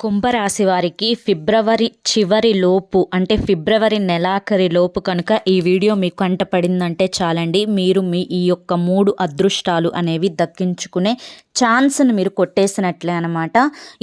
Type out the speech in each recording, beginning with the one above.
కుంభరాశి వారికి ఫిబ్రవరి చివరి లోపు అంటే ఫిబ్రవరి నెలాఖరి లోపు కనుక ఈ వీడియో మీకు కంటపడిందంటే చాలండి, మీరు మీ ఈ యొక్క 3 అదృష్టాలు అనేవి దక్కించుకునే ఛాన్స్ని మీరు కొట్టేసినట్లే అనమాట.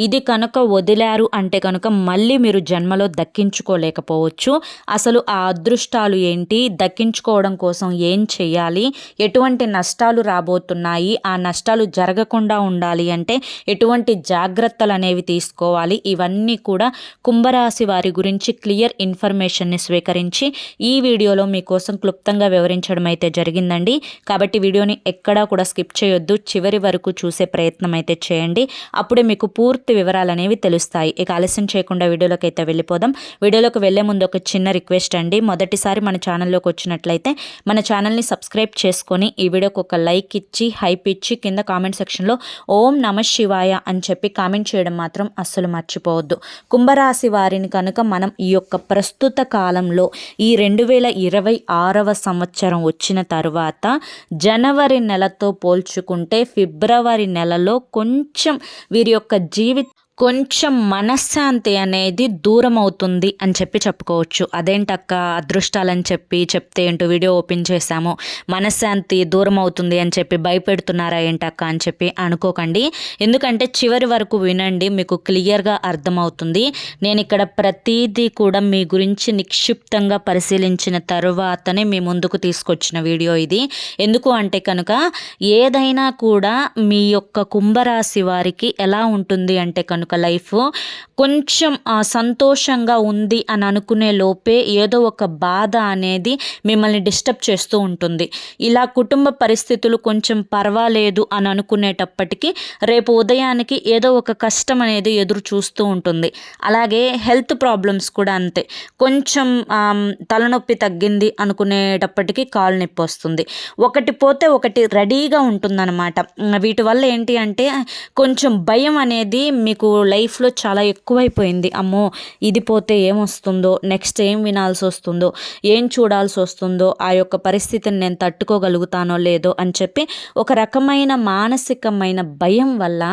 ఇది కనుక వదిలారు అంటే కనుక మళ్ళీ మీరు జన్మలో దక్కించుకోలేకపోవచ్చు. అసలు ఆ అదృష్టాలు ఏంటి, దక్కించుకోవడం కోసం ఏం చేయాలి, ఎటువంటి నష్టాలు రాబోతున్నాయి, ఆ నష్టాలు జరగకుండా ఉండాలి అంటే ఎటువంటి జాగ్రత్తలు అనేవి తీసుకోవాలి, ఇవన్నీ కూడా కుంభరాశి వారి గురించి క్లియర్ ఇన్ఫర్మేషన్ని స్వీకరించి ఈ వీడియోలో మీకోసం క్లుప్తంగా వివరించడం అయితే జరిగిందండి. కాబట్టి వీడియోని ఎక్కడా కూడా స్కిప్ చేయొద్దు, చివరి వరకు చూసే ప్రయత్నం అయితే చేయండి. అప్పుడే మీకు పూర్తి వివరాలు అనేవి తెలుస్తాయి. ఇక ఆలస్యం చేయకుండా వీడియోలోకి అయితే వెళ్ళిపోదాం. వీడియోలోకి వెళ్ళే ముందు ఒక చిన్న రిక్వెస్ట్ అండి, మొదటిసారి మన ఛానల్లోకి వచ్చినట్లయితే మన ఛానల్ని సబ్స్క్రైబ్ చేసుకొని ఈ వీడియోకి ఒక లైక్ ఇచ్చి హైప్ ఇచ్చి కింద కామెంట్ సెక్షన్లో ఓం నమ శివాయ అని చెప్పి కామెంట్ చేయడం మాత్రం అస్సలు మర్చిపోవద్దు. కుంభరాశి వారిని కనుక మనం ఈ యొక్క ప్రస్తుత కాలంలో ఈ 2026వ సంవత్సరం వచ్చిన తర్వాత జనవరి నెలతో పోల్చుకుంటే ఫిబ్రవరి నెలలో కొంచెం వీరి యొక్క కొంచెం మనశ్శాంతి అనేది దూరం అవుతుంది అని చెప్పి చెప్పుకోవచ్చు. అదేంటక్క అదృష్టాలని చెప్తే ఏంటో వీడియో ఓపెన్ చేశాము, మనశ్శాంతి దూరం అవుతుంది అని చెప్పి భయపెడుతున్నారా ఏంటక్క అని చెప్పి అనుకోకండి. ఎందుకంటే చివరి వరకు వినండి, మీకు క్లియర్గా అర్థమవుతుంది. నేను ఇక్కడ ప్రతిదీ కూడా మీ గురించి నిక్షిప్తంగా పరిశీలించిన తర్వాతనే మీ ముందుకు తీసుకొచ్చిన వీడియో ఇది. ఎందుకు అంటే కనుక ఏదైనా కూడా మీ యొక్క కుంభరాశి వారికి ఎలా ఉంటుంది అంటే కనుక లైఫ్ కొంచెం సంతోషంగా ఉంది అని అనుకునే లోపే ఏదో ఒక బాధ అనేది మిమ్మల్ని డిస్టర్బ్ చేస్తూ ఉంటుంది. ఇలా కుటుంబ పరిస్థితులు కొంచెం పర్వాలేదు అని అనుకునేటప్పటికీ రేపు ఉదయానికి ఏదో ఒక కష్టం అనేది ఎదురు చూస్తూ ఉంటుంది. అలాగే హెల్త్ ప్రాబ్లమ్స్ కూడా అంతే, కొంచెం తలనొప్పి తగ్గింది అనుకునేటప్పటికీ కాలు నొప్పి వస్తుంది. ఒకటి పోతే ఒకటి రెడీగా ఉంటుందన్నమాట. వీటి వల్ల ఏంటి అంటే కొంచెం భయం అనేది మీకు లైఫ్లో చాలా ఎక్కువైపోయింది. అమ్మో ఇది పోతే ఏమొస్తుందో, నెక్స్ట్ ఏం వినాల్సి వస్తుందో, ఏం చూడాల్సి వస్తుందో, ఆ యొక్క పరిస్థితిని నేను తట్టుకోగలుగుతానో లేదో అని చెప్పి ఒక రకమైన మానసికమైన భయం వల్ల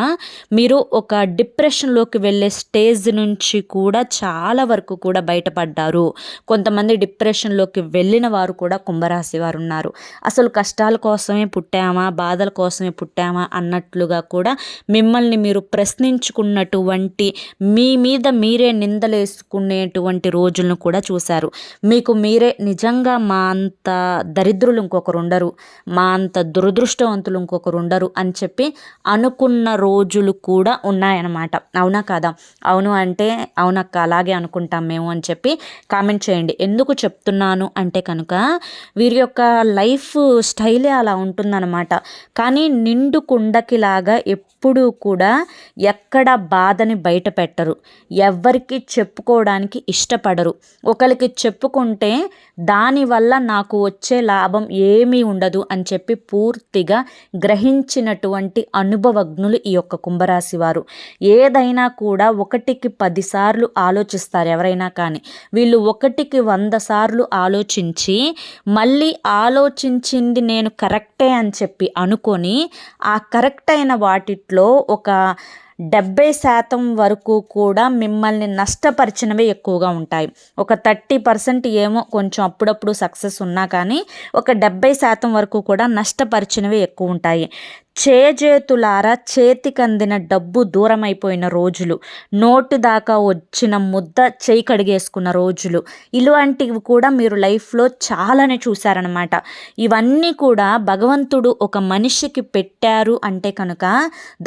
మీరు ఒక డిప్రెషన్లోకి వెళ్ళే స్టేజ్ నుంచి కూడా చాలా వరకు కూడా బయటపడ్డారు. కొంతమంది డిప్రెషన్లోకి వెళ్ళిన వారు కూడా కుంభరాశి వారు ఉన్నారు. అసలు కష్టాల కోసమే పుట్టామా, బాధల కోసమే పుట్టామా అన్నట్లుగా కూడా మిమ్మల్ని మీరు ప్రశ్నించుకున్నటువంటి, మీ మీద మీరే నిందలేసుకునేటువంటి రోజులను కూడా చూశారు. మీకు మీరే నిజంగా మా అంత దరిద్రులు ఇంకొకరు ఉండరు, మా అంత దురదృష్టవంతులు ఇంకొకరు ఉండరు అని చెప్పి అనుకున్న రోజులు కూడా ఉన్నాయన్నమాట. అవునా కాదా? అవును అంటే అవునక్క అలాగే అనుకుంటాం మేము అని చెప్పి కామెంట్ చేయండి. ఎందుకు చెప్తున్నాను అంటే కనుక వీరి యొక్క లైఫ్ స్టైలే అలా ఉంటుందన్నమాట. కానీ నిండు కుండకిలాగా ఎప్పుడూ కూడా ఎక్కడ బాధని బయట పెట్టరు, ఎవ్వరికి చెప్పుకోవడానికి ఇష్టపడరు. ఒకరికి చెప్పుకుంటే దానివల్ల నాకు వచ్చే లాభం ఏమీ ఉండదు అని చెప్పి పూర్తిగా గ్రహించినటువంటి అనుభవజ్ఞులు ఈ యొక్క కుంభరాశి వారు. ఏదైనా కూడా 1కి 10 సార్లు ఆలోచిస్తారు ఎవరైనా కానీ. వీళ్ళు 1కి 100 సార్లు ఆలోచించి మళ్ళీ ఆలోచించింది నేను కరెక్టే అని చెప్పి అనుకొని ఆ కరెక్ట్ అయిన వాటిట్లో ఒక 70% వరకు కూడా మిమ్మల్ని నష్టపరిచినవే ఎక్కువగా ఉంటాయి. ఒక 30% ఏమో కొంచెం అప్పుడప్పుడు సక్సెస్ ఉన్నా కానీ ఒక 70% వరకు కూడా నష్టపరిచినవే ఎక్కువ ఉంటాయి. చేజేతులారా చేతికందిన డబ్బు దూరం అయిపోయిన రోజులు, నోటు దాకా వచ్చిన ముద్ద చేయి కడిగేసుకున్న రోజులు, ఇలాంటివి కూడా మీరు లైఫ్లో చాలానే చూశారనమాట. ఇవన్నీ కూడా భగవంతుడు ఒక మనిషికి పెట్టారు అంటే కనుక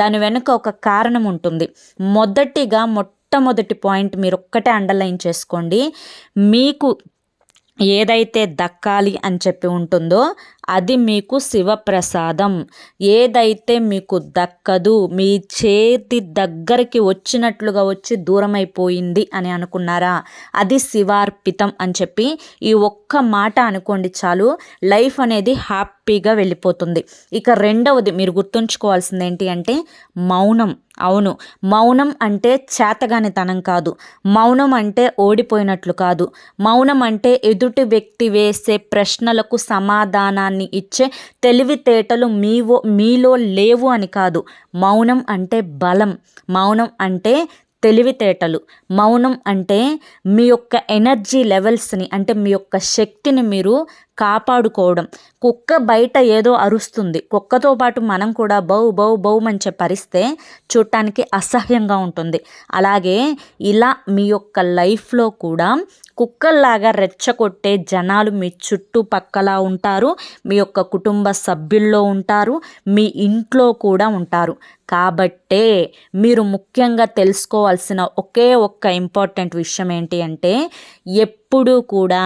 దాని వెనుక ఒక కారణం ఉంటుంది. మొట్టమొదటి పాయింట్ మీరు ఒక్కటే అండర్లైన్ చేసుకోండి. మీకు ఏదైతే దక్కాలి అని చెప్పి ఉంటుందో అది మీకు శివప్రసాదం. ఏదైతే మీకు దక్కదు, మీ చేతి దగ్గరికి వచ్చినట్లుగా వచ్చి దూరం అయిపోయింది అని అనుకున్నారా, అది శివార్పితం అని చెప్పి ఈ ఒక్క మాట అనుకోండి చాలు, లైఫ్ అనేది హ్యాపీగా వెళ్ళిపోతుంది. ఇక రెండవది మీరు గుర్తుంచుకోవాల్సింది ఏంటి అంటే మౌనం. అవును, మౌనం అంటే చేతగానితనం కాదు, మౌనం అంటే ఓడిపోయినట్లు కాదు, మౌనం అంటే ఎదుటి వ్యక్తి వేసే ప్రశ్నలకు సమాధానాన్ని ఇచ్చే తెలివితేటలు మీలో లేవు అని కాదు. మౌనం అంటే బలం, మౌనం అంటే తెలివితేటలు. మౌనం అంటే మీ యొక్క ఎనర్జీ లెవెల్స్ని, అంటే మీ యొక్క శక్తిని మీరు కాపాడుకోవడం. కుక్క బయట ఏదో అరుస్తుంది, కుక్కతో పాటు మనం కూడా బౌ బౌ బౌమని చెప్పి అరిస్తే చూడటానికి అసహ్యంగా ఉంటుంది. అలాగే ఇలా మీ యొక్క లైఫ్లో కూడా కుక్కల్లాగా రెచ్చగొట్టే జనాలు మీ చుట్టుపక్కల ఉంటారు, మీ యొక్క కుటుంబ సభ్యుల్లో ఉంటారు, మీ ఇంట్లో కూడా ఉంటారు. కాబట్టే మీరు ముఖ్యంగా తెలుసుకోవాల్సిన ఒకే ఒక్క ఇంపార్టెంట్ విషయం ఏంటి అంటే, ఎప్పుడూ కూడా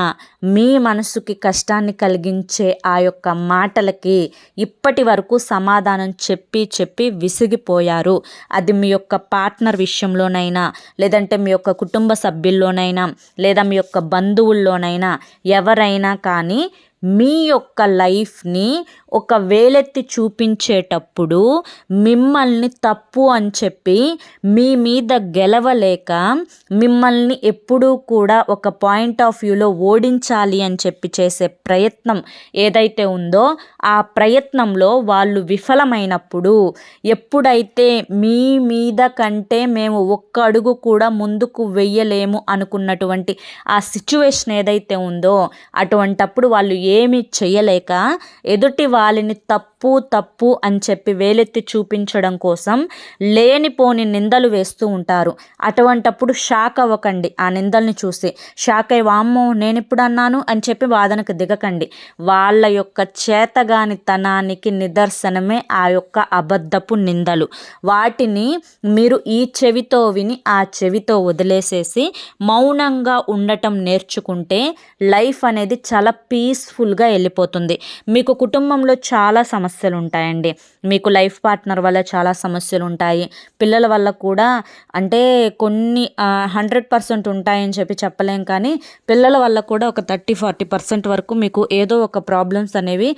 మీ మనసుకి కష్టాన్ని కలిగించే ఆ యొక్క మాటలకి ఇప్పటి వరకు సమాధానం చెప్పి చెప్పి విసిగిపోయారు. అది మీ యొక్క పార్ట్నర్ విషయంలోనైనా, లేదంటే మీ యొక్క కుటుంబ సభ్యుల్లోనైనా, లేదా మీ యొక్క బంధువుల్లోనైనా, ఎవరైనా కానీ మీ యొక్క లైఫ్ని ఒక వేలెత్తి చూపించేటప్పుడు మిమ్మల్ని తప్పు అని చెప్పి మీ మీద గెలవలేక మిమ్మల్ని ఎప్పుడూ కూడా ఒక పాయింట్ ఆఫ్ వ్యూలో ఓడించాలి అని చెప్పి చేసే ప్రయత్నం ఏదైతే ఉందో, ఆ ప్రయత్నంలో వాళ్ళు విఫలమైనప్పుడు, ఎప్పుడైతే మీ మీద కంటే మేము ఒక్క అడుగు కూడా ముందుకు వెయ్యలేము అనుకున్నటువంటి ఆ సిచ్యువేషన్ ఏదైతే ఉందో, అటువంటప్పుడు వాళ్ళు ఏమీ చేయలేక ఎదుటి వాళ్ళని తప్పు అని చెప్పి వేలెత్తి చూపించడం కోసం లేనిపోని నిందలు వేస్తూ ఉంటారు. అటువంటప్పుడు షాక్ అవ్వకండి. ఆ నిందల్ని చూసి షాక్ అయ్యి వామ్మో నేను ఇప్పుడు అన్నాను అని చెప్పి వాదనకు దిగకండి. వాళ్ళ యొక్క చేతగానితనానికి నిదర్శనమే ఆ యొక్క అబద్ధపు నిందలు. వాటిని మీరు ఈ చెవితో విని ఆ చెవితో వదిలేసేసి మౌనంగా ఉండటం నేర్చుకుంటే లైఫ్ అనేది చాలా పీస్ఫుల్గా వెళ్ళిపోతుంది. మీకు కుటుంబంలో చాలా సమస్యలు ఉంటాయండి. మీకు లైఫ్ పార్ట్నర్ వల్ల చాలా సమస్యలు ఉంటాయి. పిల్లల వల్ల కూడా, అంటే కొన్ని 100% ఉంటాయని చెప్పి చెప్పలేం, కానీ పిల్లల వల్ల కూడా ఒక 30-40% వరకు మీకు ఏదో ఒక ప్రాబ్లమ్స్ అనేవి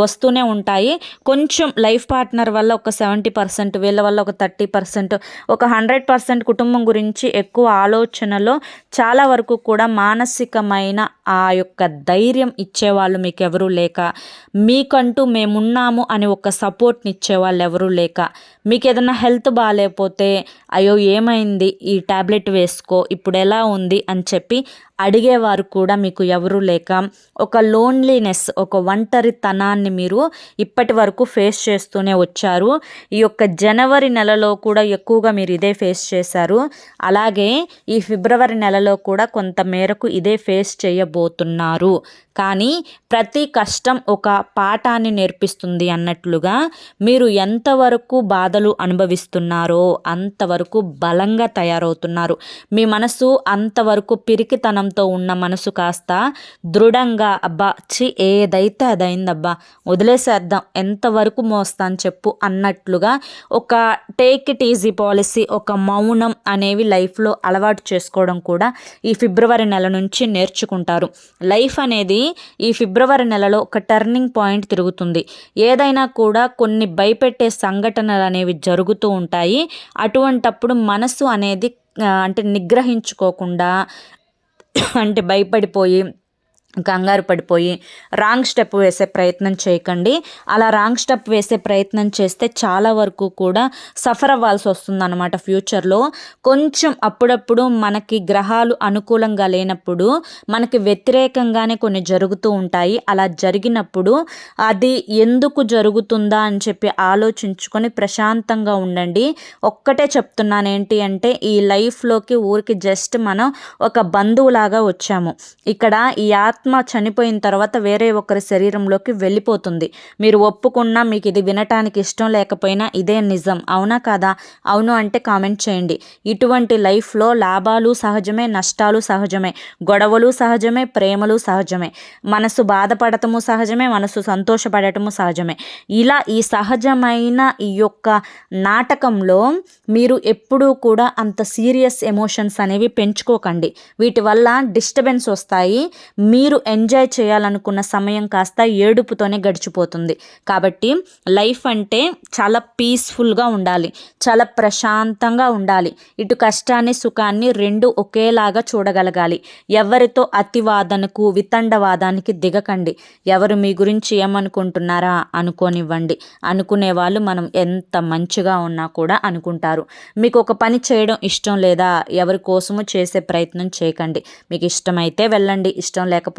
వస్తూనే ఉంటాయి. కొంచెం లైఫ్ పార్ట్నర్ వల్ల ఒక 70%, వీళ్ళ వల్ల ఒక 30%, ఒక 100% కుటుంబం గురించి ఎక్కువ ఆలోచనలో చాలా వరకు కూడా మానసికమైన ఆ యొక్క ధైర్యం ఇచ్చేవాళ్ళు మీకు ఎవరూ లేక, మీకంటూ మేమున్నాము అని ఒక సపోర్ట్ని ఇచ్చేవాళ్ళు ఎవరూ లేక, మీకు ఏదైనా హెల్త్ బాగాలేకపోతే అయ్యో ఏమైంది, ఈ ట్యాబ్లెట్ వేసుకో, ఇప్పుడు ఎలా ఉంది అని చెప్పి అడిగేవారు కూడా మీకు ఎవరూ లేక, ఒక లోన్లీనెస్, ఒక ఒంటరితనాన్ని మీరు ఇప్పటి వరకు ఫేస్ చేస్తూనే వచ్చారు. ఈ యొక్క జనవరి నెలలో కూడా ఎక్కువగా మీరు ఇదే ఫేస్ చేశారు. అలాగే ఈ ఫిబ్రవరి నెలలో కూడా కొంత మేరకు ఇదే ఫేస్ చేయబోతున్నారు. కానీ ప్రతి కష్టం ఒక పాఠాన్ని నేర్పిస్తుంది అన్నట్లుగా మీరు ఎంతవరకు బాధలు అనుభవిస్తున్నారో అంతవరకు బలంగా తయారవుతున్నారు. మీ మనసు అంతవరకు పిరికితనంతో ఉన్న మనసు కాస్త దృఢంగా, అబ్బా ఏదైతే అదైందబ్బా వదిలేసేద్దాం, ఎంతవరకు మోస్తాను చెప్పు అన్నట్లుగా ఒక టేక్ ఇట్ ఈజీ పాలసీ, ఒక మౌనం అనేవి లైఫ్లో అలవాటు చేసుకోవడం కూడా ఈ ఫిబ్రవరి నెల నుంచి నేర్చుకుంటారు. లైఫ్ అనేది ఈ ఫిబ్రవరి నెలలో ఒక టర్నింగ్ పాయింట్ తిరుగుతుంది. ఏదైనా కూడా కొన్ని భయపెట్టే సంఘటనలు అనేవి జరుగుతూ ఉంటాయి. అటువంటప్పుడు మనసు అనేది అంటే నిగ్రహించుకోకుండా, అంటే భయపడిపోయి కంగారు పడిపోయి రాంగ్ స్టెప్ వేసే ప్రయత్నం చేయకండి. అలా రాంగ్ స్టెప్ వేసే ప్రయత్నం చేస్తే చాలా వరకు కూడా సఫర్ అవ్వాల్సి వస్తుందన్నమాట ఫ్యూచర్లో. కొంచెం అప్పుడప్పుడు మనకి గ్రహాలు అనుకూలంగా లేనప్పుడు మనకి వ్యతిరేకంగానే కొన్ని జరుగుతూ ఉంటాయి. అలా జరిగినప్పుడు అది ఎందుకు జరుగుతుందా అని చెప్పి ఆలోచించుకొని ప్రశాంతంగా ఉండండి. ఒక్కటే చెప్తున్నాను ఏంటి అంటే, ఈ లైఫ్లోకి ఊరికి జస్ట్ మనం ఒక బంధువులాగా వచ్చాము. ఇక్కడ ఈ ఆత్మ చనిపోయిన తర్వాత వేరే ఒకరి శరీరంలోకి వెళ్ళిపోతుంది. మీరు ఒప్పుకున్నా, మీకు ఇది వినటానికి ఇష్టం లేకపోయినా ఇదే నిజం. అవునా కాదా? అవును అంటే కామెంట్ చేయండి. ఇటువంటి లైఫ్లో లాభాలు సహజమే, నష్టాలు సహజమే, గొడవలు సహజమే, ప్రేమలు సహజమే, మనసు బాధపడటము సహజమే, మనసు సంతోషపడటము సహజమే. ఇలా ఈ సహజమైన ఈ యొక్క నాటకంలో మీరు ఎప్పుడూ కూడా అంత సీరియస్ ఎమోషన్స్ అనేవి పెంచుకోకండి. వీటి వల్ల డిస్టర్బెన్స్ వస్తాయి. మీరు మీరు ఎంజాయ్ చేయాలనుకున్న సమయం కాస్త ఏడుపుతోనే గడిచిపోతుంది. కాబట్టి లైఫ్ అంటే చాలా పీస్ఫుల్గా ఉండాలి, చాలా ప్రశాంతంగా ఉండాలి. ఇటు కష్టాన్ని సుఖాన్ని రెండు ఒకేలాగా చూడగలగాలి. ఎవరితో అతివాదనకు వితండవాదానికి దిగకండి. ఎవరు మీ గురించి ఏమనుకుంటున్నారా అనుకోనివ్వండి. అనుకునే వాళ్ళు మనం ఎంత మంచిగా ఉన్నా కూడా అనుకుంటారు. మీకు ఒక పని చేయడం ఇష్టం లేదా, ఎవరి కోసము చేసే ప్రయత్నం చేయకండి. మీకు ఇష్టమైతే వెళ్ళండి, ఇష్టం లేకపోతే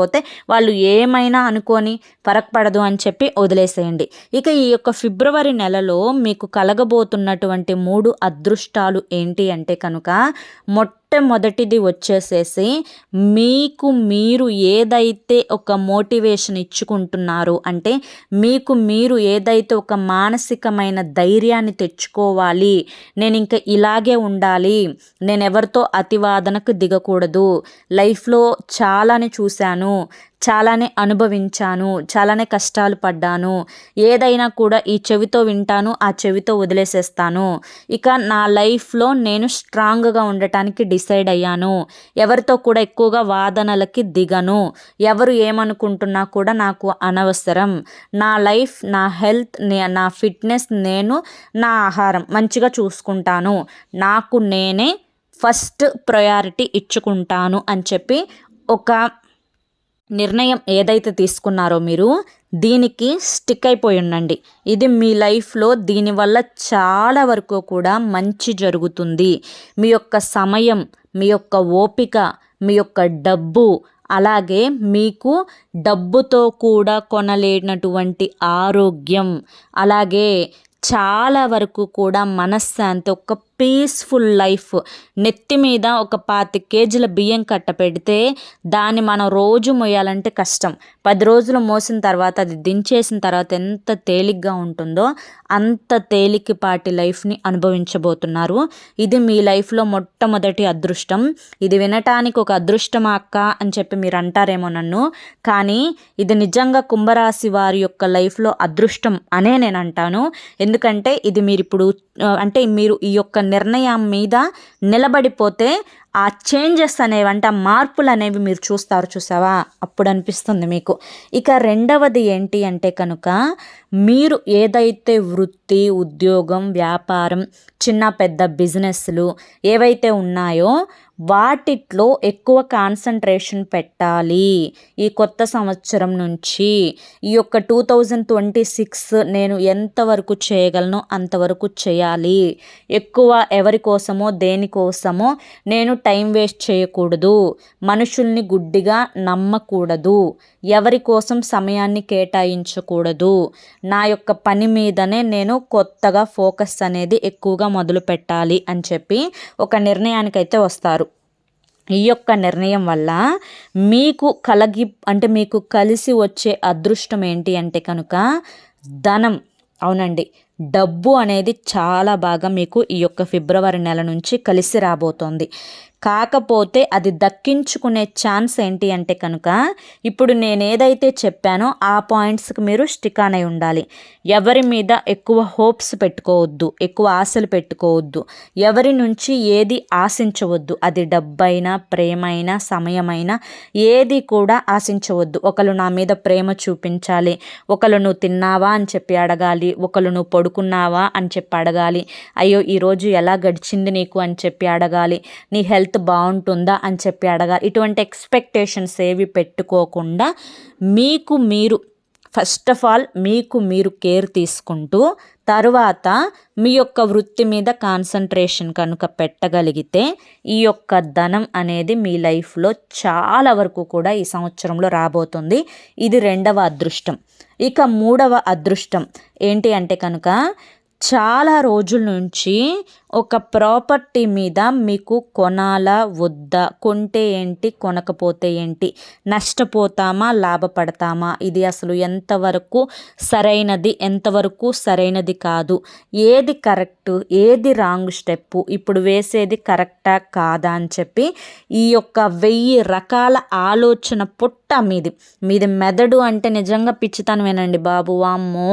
వాళ్ళు ఏమైనా అనుకొని ఫరక్ పడదు అని చెప్పి వదిలేసేయండి. ఇక ఈ యొక్క ఫిబ్రవరి నెలలో మీకు కలగబోతున్నటువంటి 3 అదృష్టాలు ఏంటి అంటే కనుక, మొట్టమొదటిది వచ్చేసేసి మీకు మీరు ఏదైతే ఒక మోటివేషన్ ఇచ్చుకుంటున్నారో, అంటే మీకు మీరు ఏదైతే ఒక మానసికమైన ధైర్యాన్ని తెచ్చుకోవాలి, నేను ఇంకా ఇలాగే ఉండాలి, నేను ఎవరితో అతివాదనకు దిగకూడదు, లైఫ్లో చాలానే చూశాను, చాలానే అనుభవించాను, చాలానే కష్టాలు పడ్డాను, ఏదైనా కూడా ఈ చెవితో వింటాను, ఆ చెవితో వదిలేసేస్తాను, ఇక నా లైఫ్లో నేను స్ట్రాంగ్గా ఉండటానికి డిసైడ్ అయ్యాను, ఎవరితో కూడా ఎక్కువగా వాదనలకి దిగను, ఎవరు ఏమనుకుంటున్నా కూడా నాకు అనవసరం, నా లైఫ్, నా హెల్త్, నా ఫిట్నెస్, నేను నా ఆహారం మంచిగా చూసుకుంటాను, నాకు నేనే ఫస్ట్ ప్రయారిటీ ఇచ్చుకుంటాను అని చెప్పి ఒక నిర్ణయం ఏదైతే తీసుకున్నారో మీరు, దీనికి స్టిక్ అయిపోయి ఉండండి. ఇది మీ లైఫ్లో దీనివల్ల చాలా వరకు కూడా మంచి జరుగుతుంది. మీ యొక్క సమయం, మీ యొక్క ఓపిక, మీ యొక్క డబ్బు, అలాగే మీకు డబ్బుతో కూడా కొనలేనటువంటి ఆరోగ్యం, అలాగే చాలా వరకు కూడా మనశ్శాంతి, ఒక పీస్ఫుల్ లైఫ్. నెత్తి మీద ఒక 25 కేజీల బియ్యం కట్ట పెడితే దాన్ని మనం రోజు మోయాలంటే కష్టం. 10 రోజులు మోసిన తర్వాత అది దించేసిన తర్వాత ఎంత తేలిగ్గా ఉంటుందో అంత తేలికపాటి లైఫ్ని అనుభవించబోతున్నారు. ఇది మీ లైఫ్లో మొట్టమొదటి అదృష్టం. ఇది వినటానికి ఒక అదృష్టమా అక్క అని చెప్పి మీరు అంటారేమో నన్ను, కానీ ఇది నిజంగా కుంభరాశి వారి యొక్క లైఫ్లో అదృష్టం అనే నేను అంటాను. ఎందుకంటే ఇది మీరు ఇప్పుడు అంటే మీరు ఈ యొక్క నిర్ణయం మీద నిలబడిపోతే ఆ చేంజెస్ అనేవి, అంటే ఆ మార్పులు అనేవి మీరు చూసావా, అప్పుడు అనిపిస్తుంది మీకు. ఇక రెండవది ఏంటి అంటే కనుక, మీరు ఏదైతే వృత్తి, ఉద్యోగం, వ్యాపారం, చిన్న పెద్ద బిజినెస్లు ఏవైతే ఉన్నాయో వాటిట్లో ఎక్కువ కాన్సన్ట్రేషన్ పెట్టాలి. ఈ కొత్త సంవత్సరం నుంచి ఈ యొక్క 2026 నేను ఎంతవరకు చేయగలను అంతవరకు చేయాలి. ఎక్కువ ఎవరి కోసమో దేనికోసమో నేను టైం వేస్ట్ చేయకూడదు, మనుషుల్ని గుడ్డిగా నమ్మకూడదు, ఎవరి కోసం సమయాన్ని కేటాయించకూడదు, నా యొక్క పని మీదనే నేను కొత్తగా ఫోకస్ అనేది ఎక్కువగా మొదలు పెట్టాలి అని చెప్పి ఒక నిర్ణయానికైతే వస్తారు. ఈ యొక్క నిర్ణయం వల్ల మీకు మీకు కలిసి వచ్చే అదృష్టం ఏంటి అంటే కనుక ధనం. అవునండి, డబ్బు అనేది చాలా బాగా మీకు ఈ యొక్క ఫిబ్రవరి నెల నుంచి కలిసి రాబోతోంది. కాకపోతే అది దక్కించుకునే ఛాన్స్ ఏంటి అంటే కనుక, ఇప్పుడు నేను ఏదైతే చెప్పానో ఆ పాయింట్స్కి మీరు స్టిక్ అయి ఉండాలి. ఎవరి మీద ఎక్కువ హోప్స్ పెట్టుకోవద్దు, ఎక్కువ ఆశలు పెట్టుకోవద్దు, ఎవరి నుంచి ఏది ఆశించవద్దు. అది డబ్బైనా, ప్రేమైనా, సమయమైనా ఏది కూడా ఆశించవద్దు. ఒకళ్ళు నా మీద ప్రేమ చూపించాలి, ఒకళ్ళు నువ్వు తిన్నావా అని చెప్పి అడగాలి, ఒకళ్ళు నువ్వు పడుకున్నావా అని చెప్పి అడగాలి, అయ్యో ఈరోజు ఎలా గడిచింది నీకు అని చెప్పి అడగాలి, నీ హెల్త్ బాగుంటుందా అని చెప్పి అడగాలి. ఇటువంటి ఎక్స్పెక్టేషన్స్ ఏవి పెట్టుకోకుండా మీకు మీరు ఫస్ట్ ఆఫ్ ఆల్ మీకు మీరు కేర్ తీసుకుంటూ తరువాత మీ యొక్క వృత్తి మీద కాన్సన్ట్రేషన్ కనుక పెట్టగలిగితే ఈ యొక్క ధనం అనేది మీ లైఫ్లో చాలా వరకు కూడా ఈ సంవత్సరంలో రాబోతుంది. ఇది రెండవ అదృష్టం. ఇక మూడవ అదృష్టం ఏంటి అంటే కనుక, చాలా రోజుల నుంచి ఒక ప్రాపర్టీ మీద మీకు కొనాలా వద్దా, కొంటే ఏంటి కొనకపోతే ఏంటి, నష్టపోతామా లాభపడతామా, ఇది అసలు ఎంతవరకు సరైనది ఎంతవరకు సరైనది కాదు, ఏది కరెక్ట్ ఏది రాంగ్ స్టెప్పు, ఇప్పుడు వేసేది కరెక్టా కాదా అని చెప్పి ఈ యొక్క 1000 రకాల ఆలోచన పుట్ట మీది మెదడు అంటే నిజంగా పిచ్చితనమేనండి బాబు. వామ్మో,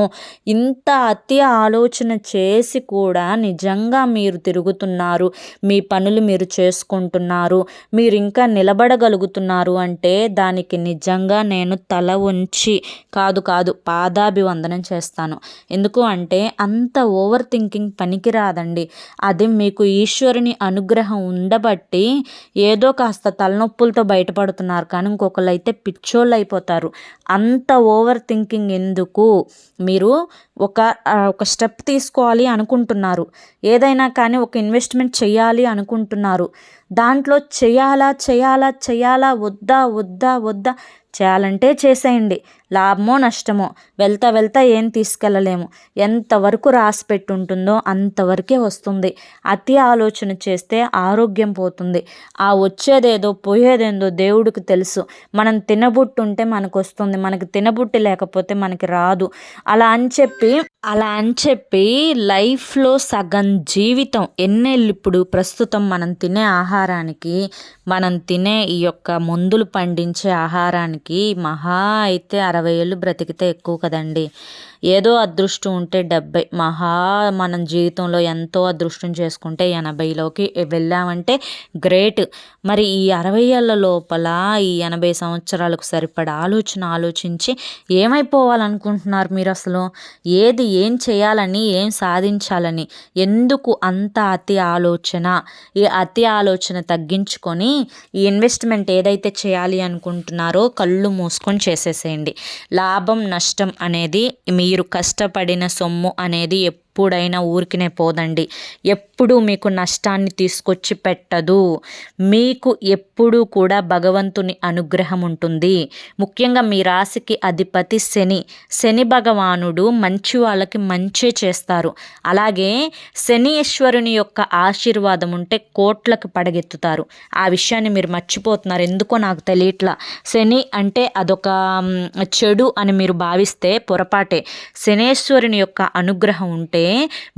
ఇంత అతి ఆలోచన చేసి కూడా నిజంగా మీరు మీరు తిరుగుతున్నారు, మీ పనులు మీరు చేసుకుంటున్నారు, మీరు ఇంకా నిలబడగలుగుతున్నారు అంటే దానికి నిజంగా నేను తల వంచి కాదు పాదాభివందనం చేస్తాను. ఎందుకు అంటే అంత ఓవర్ థింకింగ్ పనికిరాదండి. అది మీకు ఈశ్వరుని అనుగ్రహం ఉండబట్టి ఏదో కాస్త తలనొప్పులతో బయటపడుతున్నారు, కానీ ఇంకొకళ్ళు అయితే పిచ్చోళ్ళు అయిపోతారు. అంత ఓవర్ థింకింగ్ ఎందుకు? మీరు ఒక స్టెప్ తీసుకోవాలి అనుకుంటున్నారు, ఏదైనా కానీ ఒక ఇన్వెస్ట్మెంట్ చేయాలి అనుకుంటున్నారు, దాంట్లో చేయాలా వద్దా చేయాలంటే చేసేయండి. లాభమో నష్టమో వెళ్తా ఏం తీసుకెళ్ళలేము. ఎంతవరకు రాసి పెట్టి ఉంటుందో అంతవరకే వస్తుంది. అతి ఆలోచన చేస్తే ఆరోగ్యం పోతుంది. ఆ వచ్చేదేదో పోయేదేందో దేవుడికి తెలుసు. మనం తినబుట్టుంటే మనకు వస్తుంది, మనకి తినబుట్టి లేకపోతే మనకి రాదు. అలా అని చెప్పి లైఫ్లో సగం జీవితం ఎన్నేళ్ళు ఇప్పుడు ప్రస్తుతం మనం తినే ఆహారానికి, మనం తినే ఈ యొక్క మందులు పండించే ఆహారానికి మహా అయితే 60 ఏళ్ళు బ్రతికితే ఎక్కువ కదండి. ఏదో అదృష్టం ఉంటే 70, మనం జీవితంలో ఎంతో అదృష్టం చేసుకుంటే 80లోకి వెళ్ళామంటే గ్రేట్. మరి ఈ 60 ఏళ్ళ లోపల ఈ 80 సంవత్సరాలకు సరిపడా ఆలోచించి ఏమైపోవాలనుకుంటున్నారు మీరు? అసలు ఏం చేయాలని, ఏం సాధించాలని, ఎందుకు అంత అతి ఆలోచన? ఈ అతి ఆలోచన తగ్గించుకొని ఈ ఇన్వెస్ట్మెంట్ ఏదైతే చేయాలి అనుకుంటున్నారో కళ్ళు మూసుకొని చేసేసేయండి. లాభం నష్టం అనేది, మీరు కష్టపడిన సొమ్ము అనేది ఎప్పుడైనా ఊరికినే పోదండి. ఎప్పుడు మీకు నష్టాన్ని తీసుకొచ్చి పెట్టదు. మీకు ఎప్పుడూ కూడా భగవంతుని అనుగ్రహం ఉంటుంది. ముఖ్యంగా మీ రాశికి అధిపతి శని భగవానుడు మంచి వాళ్ళకి మంచే చేస్తారు. అలాగే శనీశ్వరుని యొక్క ఆశీర్వాదం ఉంటే కోట్లకు పడగెత్తుతారు. ఆ విషయాన్ని మీరు మర్చిపోతున్నారు, ఎందుకో నాకు తెలియట్లా. శని అంటే అదొక చెడు అని మీరు భావిస్తే పొరపాటే. శనేశ్వరుని యొక్క అనుగ్రహం ఉంటే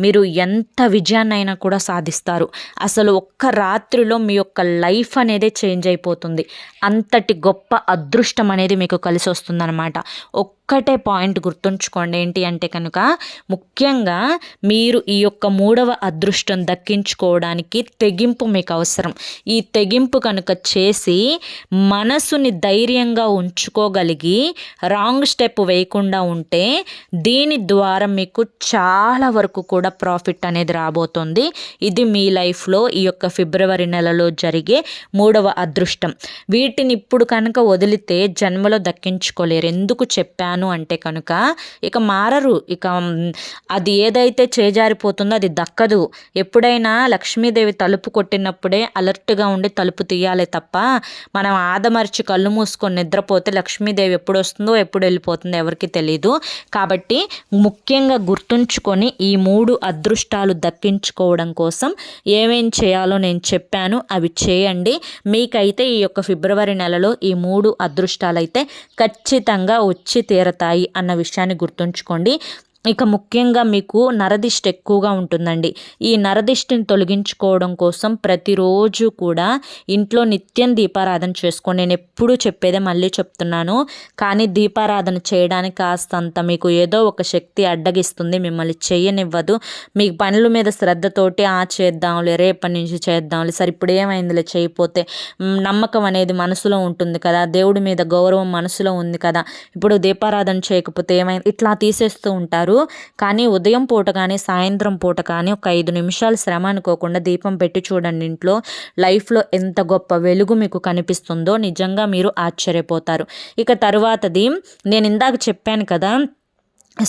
మీరు ఎంత విజయాన్నైనా కూడా సాధిస్తారు. అసలు ఒక్క రాత్రిలో మీ యొక్క లైఫ్ అనేది చేంజ్ అయిపోతుంది. అంతటి గొప్ప అదృష్టం అనేది మీకు కలిసి వస్తుందన్నమాట. ఒక్కటే పాయింట్ గుర్తుంచుకోండి, ఏంటి అంటే కనుక ముఖ్యంగా మీరు ఈ యొక్క 3వ అదృష్టం దక్కించుకోవడానికి తెగింపు మీకు అవసరం. ఈ తెగింపు కనుక చేసి మనసుని ధైర్యంగా ఉంచుకోగలిగి రాంగ్ స్టెప్ వేయకుండా ఉంటే దీని ద్వారా మీకు చాలా వరకు కూడా ప్రాఫిట్ అనేది రాబోతుంది. ఇది మీ లైఫ్లో ఈ యొక్క ఫిబ్రవరి నెలలో జరిగే 3వ అదృష్టం. వీటిని ఇప్పుడు కనుక వదిలితే జన్మలో దక్కించుకోలేరు. ఎందుకు చెప్పాను అంటే కనుక ఇక మారరు. ఇక అది ఏదైతే చేజారిపోతుందో అది దక్కదు. ఎప్పుడైనా లక్ష్మీదేవి తలుపు కొట్టినప్పుడే అలర్ట్గా ఉండి తలుపు తీయాలి తప్ప మనం ఆదమర్చి కళ్ళు మూసుకొని నిద్రపోతే లక్ష్మీదేవి ఎప్పుడు వస్తుందో ఎప్పుడు వెళ్ళిపోతుందో ఎవరికి తెలియదు. కాబట్టి ముఖ్యంగా గుర్తుంచుకొని ఈ 3 అదృష్టాలు దక్కించుకోవడం కోసం ఏమేం చేయాలో నేను చెప్పాను, అవి చేయండి. మీకైతే ఈ యొక్క ఫిబ్రవరి నెలలో ఈ 3 అదృష్టాలు అయితే ఖచ్చితంగా వచ్చి తీరతాయి అన్న విషయాన్ని గుర్తుంచుకోండి. ఇక ముఖ్యంగా మీకు నరదిష్టి ఎక్కువగా ఉంటుందండి. ఈ నరదిష్టిని తొలగించుకోవడం కోసం ప్రతిరోజు కూడా ఇంట్లో నిత్యం దీపారాధన చేసుకోండి. నేను ఎప్పుడూ చెప్పేదే మళ్ళీ చెప్తున్నాను, కానీ దీపారాధన చేయడానికి కాస్తంత మీకు ఏదో ఒక శక్తి అడ్డగిస్తుంది, మిమ్మల్ని చేయనివ్వదు. మీ పనుల మీద శ్రద్ధతోటి చేద్దాంలే, రేపటి నుంచి చేద్దాంలే, సరే ఇప్పుడు ఏమైందిలే చేయకపోతే, నమ్మకం అనేది మనసులో ఉంటుంది కదా, దేవుడి మీద గౌరవం మనసులో ఉంది కదా, ఇప్పుడు దీపారాధన చేయకపోతే ఏమైంది, ఇట్లా తీసేస్తూ ఉంటారు. కానీ ఉదయం పూట కానీ సాయంత్రం పూట కానీ ఒక 5 నిమిషాలు శ్రమ అనుకోకుండా దీపం పెట్టి చూడండి. ఇంట్లో లైఫ్లో ఎంత గొప్ప వెలుగు మీకు కనిపిస్తుందో నిజంగా మీరు ఆశ్చర్యపోతారు. ఇక తరువాతది నేను ఇందాక చెప్పాను కదా,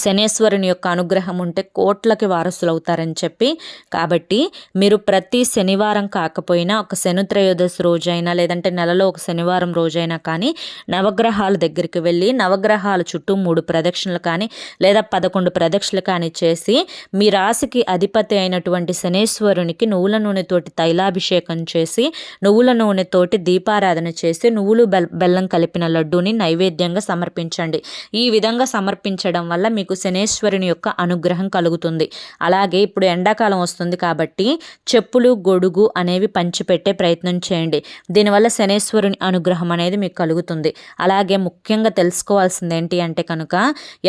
శనేశ్వరుని యొక్క అనుగ్రహం ఉంటే కోట్లకి వారసులు అవుతారని చెప్పి. కాబట్టి మీరు ప్రతి శనివారం కాకపోయినా ఒక శనిత్రయోదశి రోజైనా లేదంటే నెలలో ఒక శనివారం రోజైనా కానీ నవగ్రహాల దగ్గరికి వెళ్ళి నవగ్రహాల చుట్టూ 3 ప్రదక్షిణలు కానీ లేదా 11 ప్రదక్షిణలు కానీ చేసి మీ రాశికి అధిపతి అయినటువంటి శనేశ్వరునికి నువ్వుల నూనెతోటి తైలాభిషేకం చేసి నువ్వుల నూనెతోటి దీపారాధన చేసి నువ్వులు బెల్లం కలిపిన లడ్డూని నైవేద్యంగా సమర్పించండి. ఈ విధంగా సమర్పించడం వల్ల మీకు శనేశ్వరుని యొక్క అనుగ్రహం కలుగుతుంది. అలాగే ఇప్పుడు ఎండాకాలం వస్తుంది కాబట్టి చెప్పులు గొడుగు అనేవి పంచిపెట్టే ప్రయత్నం చేయండి. దీనివల్ల శనేశ్వరుని అనుగ్రహం అనేది మీకు కలుగుతుంది. అలాగే ముఖ్యంగా తెలుసుకోవాల్సింది ఏంటి అంటే కనుక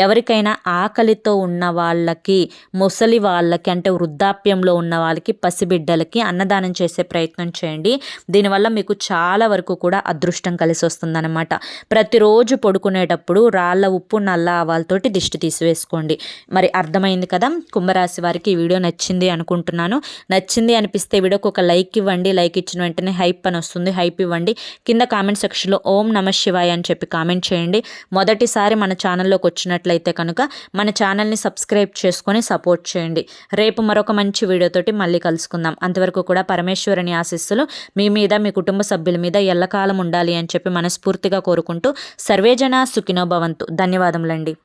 ఎవరికైనా ఆకలితో ఉన్న వాళ్ళకి, ముసలి వాళ్ళకి అంటే వృద్ధాప్యంలో ఉన్న వాళ్ళకి, పసిబిడ్డలకి అన్నదానం చేసే ప్రయత్నం చేయండి. దీనివల్ల మీకు చాలా వరకు కూడా అదృష్టం కలిసి వస్తుందన్నమాట. ప్రతిరోజు పడుకునేటప్పుడు రాళ్ళ ఉప్పు నల్ల ఆవాలతోటి దిష్టి తీసివేసుకోండి. మరి అర్థమైంది కదా. కుంభరాశి వారికి ఈ వీడియో నచ్చింది అనుకుంటున్నాను. నచ్చింది అనిపిస్తే వీడియోకి ఒక లైక్ ఇవ్వండి. లైక్ ఇచ్చిన వెంటనే హైప్ అని వస్తుంది, హైప్ ఇవ్వండి. కింద కామెంట్ సెక్షన్లో ఓం నమః శివాయ అని చెప్పి కామెంట్ చేయండి. మొదటిసారి మన ఛానల్లోకి వచ్చినట్లయితే కనుక మన ఛానల్ని సబ్స్క్రైబ్ చేసుకొని సపోర్ట్ చేయండి. రేపు మరొక మంచి వీడియోతోటి మళ్ళీ కలుసుకుందాం. అంతవరకు కూడా పరమేశ్వరుని ఆశీస్సులు మీ మీద, మీ కుటుంబ సభ్యుల మీద ఎల్లకాలం ఉండాలి అని చెప్పి మనస్ఫూర్తిగా కోరుకుంటూ సర్వేజన సుఖినో భవంతు. ధన్యవాదములండి.